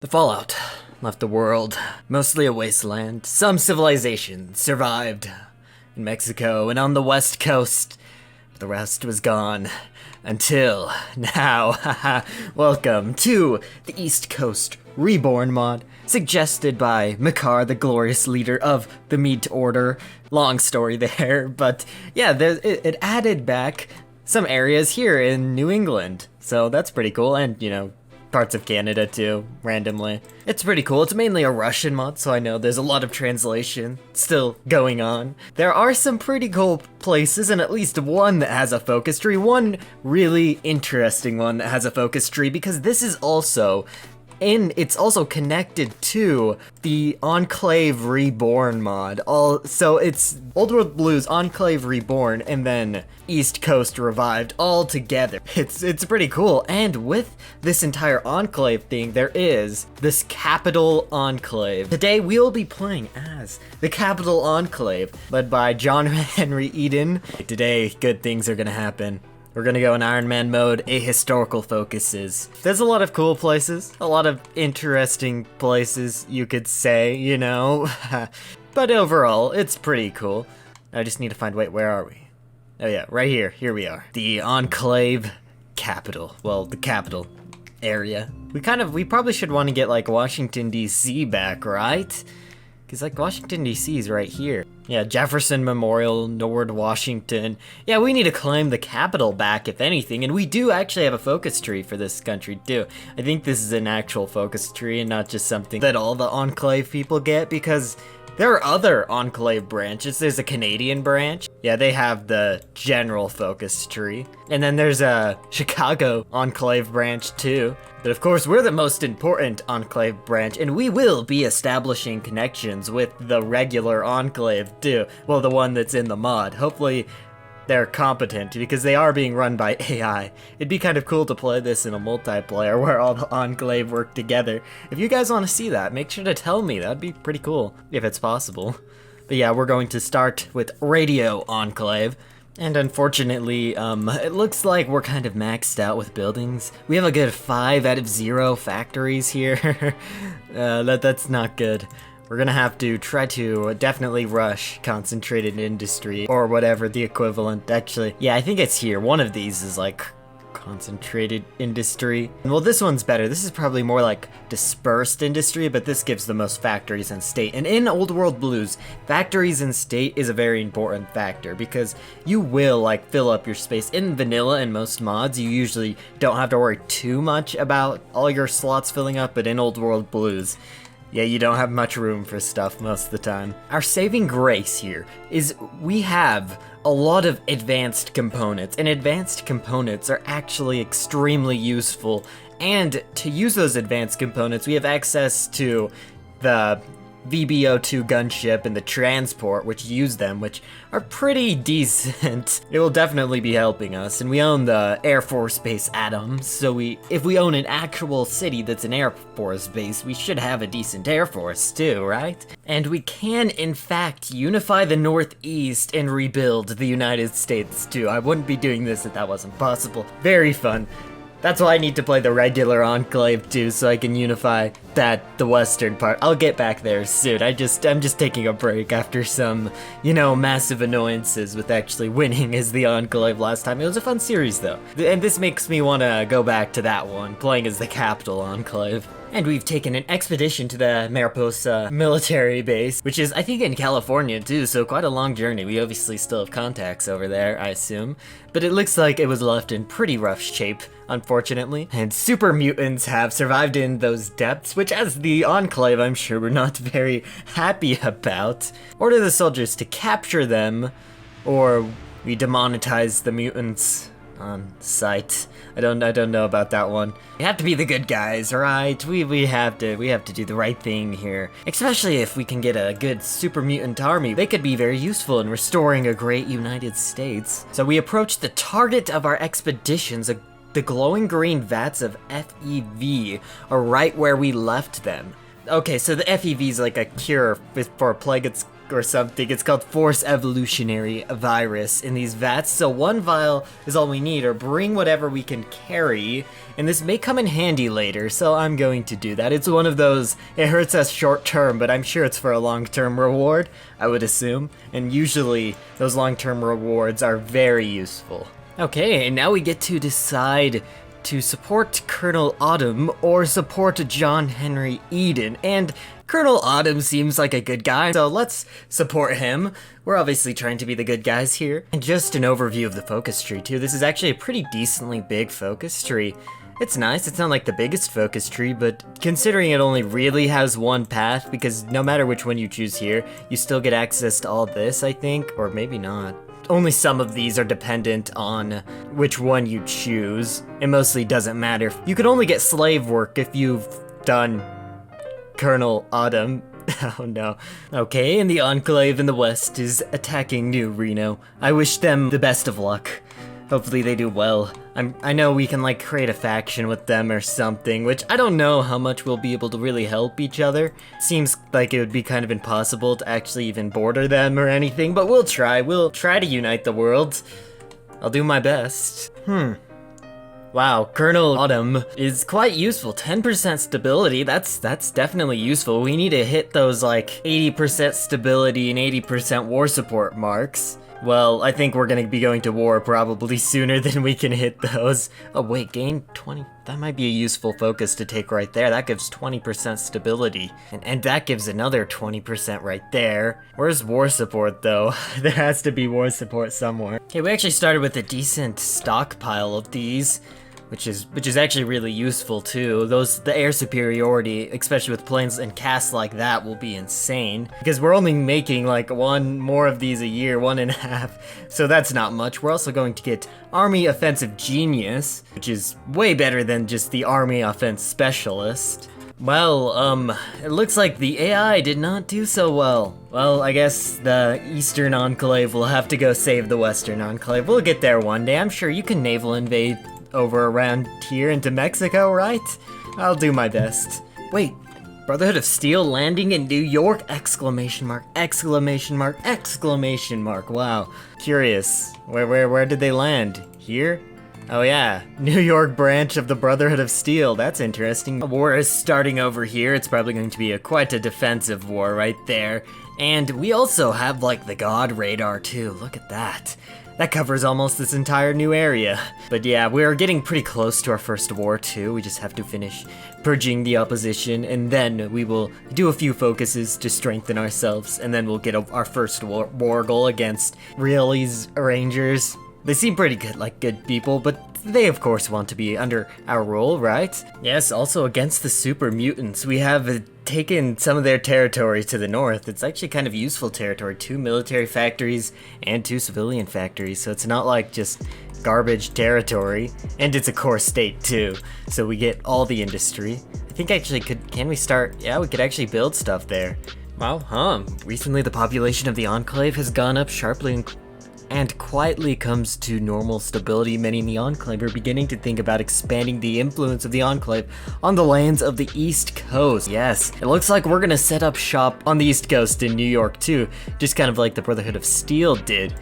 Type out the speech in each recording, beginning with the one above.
The fallout left the world mostly a wasteland. Some civilization survived in Mexico and on the West Coast, but the rest was gone until now. Welcome to the East Coast Reborn mod, suggested by Makar, the glorious leader of the Meat Order. Long story there, but yeah, it added back some areas here in New England, so that's pretty cool, and parts of Canada too, randomly. It's pretty cool. It's mainly a Russian mod, so I know there's a lot of translation still going on. There are some pretty cool places, and at least one that has a focus tree. One really interesting one that has a focus tree, because this is also it's also connected to the Enclave Reborn mod. So it's Old World Blues, Enclave Reborn, and then East Coast Revived all together. It's pretty cool. And with this entire Enclave thing, there is this Capital Enclave. Today we'll be playing as the Capital Enclave, led by John Henry Eden. Today, good things are gonna happen. We're gonna go in Iron Man mode, ahistorical focuses. There's a lot of cool places, a lot of interesting places, you could say, but overall, it's pretty cool. I just need to find, wait, where are we? Oh yeah, right here, here we are. The Enclave Capital, well, the capital area. We probably should want to get like Washington DC back, right? Because like Washington DC is right here. Yeah, Jefferson Memorial, Nord Washington. Yeah, we need to claim the capital back, if anything, and we do actually have a focus tree for this country too. I think this is an actual focus tree and not just something that all the Enclave people get, because there are other Enclave branches. There's a Canadian branch. Yeah, they have the general focus tree. And then there's a Chicago Enclave branch too. But of course, we're the most important Enclave branch, and we will be establishing connections with the regular Enclave too. Well, the one that's in the mod. Hopefully they're competent, because they are being run by AI. It'd be kind of cool to play this in a multiplayer where all the Enclave work together. If you guys want to see that, make sure to tell me. That'd be pretty cool, if it's possible. But yeah, we're going to start with Radio Enclave. And unfortunately, it looks like we're kind of maxed out with buildings. We have a good 5 out of 0 factories here. That's not good. We're gonna have to try to definitely rush concentrated industry, or whatever the equivalent. Actually, yeah, I think it's here. One of these is like concentrated industry. Well, this one's better. This is probably more like dispersed industry, but this gives the most factories and state. And in Old World Blues, factories and state is a very important factor, because you will like fill up your space. In vanilla and most mods, you usually don't have to worry too much about all your slots filling up, but in Old World Blues, yeah, you don't have much room for stuff most of the time. Our saving grace here is we have a lot of advanced components, and advanced components are actually extremely useful. And to use those advanced components, we have access to the VBO2 gunship and the transport, which use them, which are pretty decent. It will definitely be helping us, and we own the Air Force Base Adams, so if we own an actual city that's an Air Force base, we should have a decent Air Force too, right? And we can, in fact, unify the Northeast and rebuild the United States too. I wouldn't be doing this if that wasn't possible. Very fun. That's why I need to play the regular Enclave too, so I can unify the western part. I'll get back there soon. I'm just taking a break after some, massive annoyances with actually winning as the Enclave last time. It was a fun series though. And this makes me want to go back to that one, playing as the Capital Enclave. And we've taken an expedition to the Mariposa military base, which is, I think, in California too, so quite a long journey. We obviously still have contacts over there, I assume. But it looks like it was left in pretty rough shape, unfortunately. And super mutants have survived in those depths, which as the Enclave, I'm sure we're not very happy about. Order the soldiers to capture them, or we demonetize the mutants on sight. I don't know about that one. We have to be the good guys, right? We have to do the right thing here. Especially if we can get a good super mutant army. They could be very useful in restoring a great United States. So we approach the target of our expeditions. The glowing green vats of FEV are right where we left them. Okay, so the FEV is like a cure for a plague. It's or something. It's called Force Evolutionary Virus in these vats. So 1 vial is all we need, or bring whatever we can carry. And this may come in handy later, so I'm going to do that. It's one of those, it hurts us short term, but I'm sure it's for a long-term reward, I would assume. And usually, those long-term rewards are very useful. Okay, and now we get to decide to support Colonel Autumn or support John Henry Eden. And Colonel Autumn seems like a good guy, so let's support him. We're obviously trying to be the good guys here. And just an overview of the focus tree too. This is actually a pretty decently big focus tree. It's nice, it's not like the biggest focus tree, but considering it only really has 1 path, because no matter which one you choose here, you still get access to all this, I think, or maybe not. Only some of these are dependent on which one you choose. It mostly doesn't matter. You can only get slave work if you've done Colonel Autumn. Oh no. Okay, and the Enclave in the west is attacking New Reno. I wish them the best of luck. Hopefully they do well. I know we can like create a faction with them or something, which I don't know how much we'll be able to really help each other. Seems like it would be kind of impossible to actually even border them or anything, but we'll try. We'll try to unite the world. I'll do my best. Wow, Colonel Autumn is quite useful. 10% stability, that's definitely useful. We need to hit those like 80% stability and 80% war support marks. Well, I think we're gonna be going to war probably sooner than we can hit those. Oh wait, gain 20, that might be a useful focus to take right there. That gives 20% stability, and that gives another 20% right there. Where's war support though? There has to be war support somewhere. Okay, we actually started with a decent stockpile of these, which is actually really useful too. The air superiority, especially with planes and casts like that, will be insane. Because we're only making like 1 more of these a year, 1.5, so that's not much. We're also going to get Army Offensive Genius, which is way better than just the Army Offense Specialist. Well, it looks like the AI did not do so well. Well, I guess the Eastern Enclave will have to go save the Western Enclave. We'll get there one day. I'm sure you can naval invade over around here into Mexico, right? I'll do my best. Wait, Brotherhood of Steel landing in New York? Exclamation mark, exclamation mark, exclamation mark. Wow, curious. Where did they land? Here? Oh yeah, New York branch of the Brotherhood of Steel. That's interesting. A war is starting over here. It's probably going to be quite a defensive war right there. And we also have like the God radar too. Look at that. That covers almost this entire new area. But yeah, we're getting pretty close to our first war too. We just have to finish purging the opposition, and then we will do a few focuses to strengthen ourselves, and then we'll get our first war goal against Really's Rangers. They seem pretty good, like good people, but they of course want to be under our rule, right? Yes, also against the super mutants. We have taken some of their territory to the north. It's actually kind of useful territory. 2 military factories and 2 civilian factories, so it's not like just garbage territory. And it's a core state too, so we get all the industry. I think actually can we start? Yeah, we could actually build stuff there. Wow, recently the population of the Enclave has gone up sharply and quietly comes to normal stability. Many in the Enclave are beginning to think about expanding the influence of the Enclave on the lands of the East Coast. Yes, it looks like we're gonna set up shop on the East Coast in New York too, just kind of like the Brotherhood of Steel did.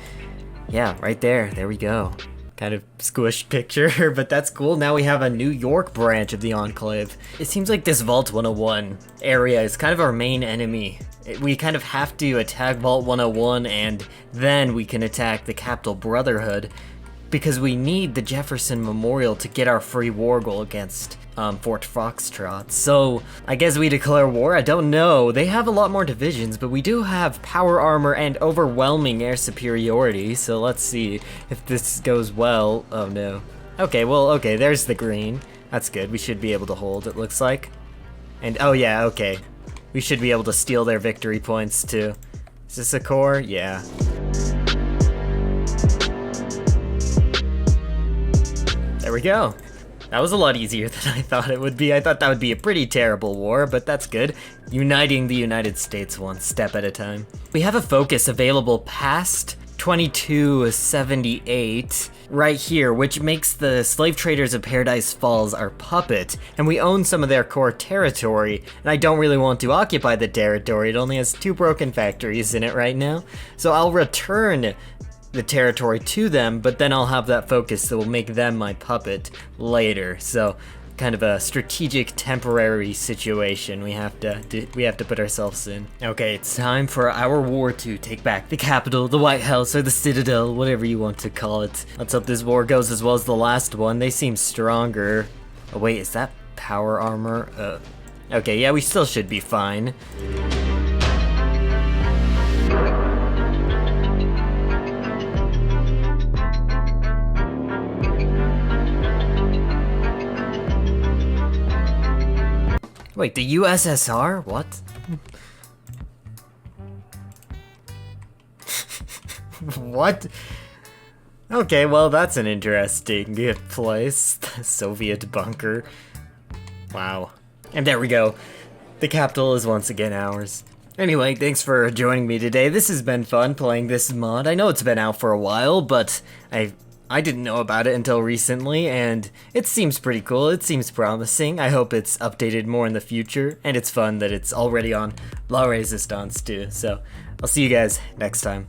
Yeah, right there we go. Kind of squished picture, but that's cool. Now we have a New York branch of the Enclave. It seems like this Vault 101 area is kind of our main enemy. We kind of have to attack Vault 101, and then we can attack the Capital Brotherhood, because we need the Jefferson Memorial to get our free war goal against Fort Foxtrot. So I guess we declare war. I don't know. They have a lot more divisions, but we do have power armor and overwhelming air superiority. So let's see if this goes well. Oh no. Okay, well, okay, there's the green. That's good. We should be able to hold, it looks like. And oh yeah, okay. We should be able to steal their victory points too. Is this a core? Yeah. There we go. That was a lot easier than I thought it would be. I thought that would be a pretty terrible war, but that's good. Uniting the United States one step at a time. We have a focus available past 2278 right here, which makes the slave traders of Paradise Falls our puppet, and we own some of their core territory, and I don't really want to occupy the territory. It only has 2 broken factories in it right now, so I'll return the territory to them, but then I'll have that focus that will make them my puppet later. So kind of a strategic temporary situation we have to put ourselves in. Okay, it's time for our war to take back the capital, the White House, or the Citadel, whatever you want to call it. Let's hope this war goes as well as the last one. They seem stronger. Oh wait, is that power armor? Okay, yeah, we still should be fine. Wait, the USSR? What? What? Okay, well, that's an interesting place. The Soviet bunker. Wow. And there we go. The capital is once again ours. Anyway, thanks for joining me today. This has been fun playing this mod. I know it's been out for a while, but I didn't know about it until recently, and it seems pretty cool. It seems promising. I hope it's updated more in the future, and it's fun that it's already on La Resistance too. So I'll see you guys next time.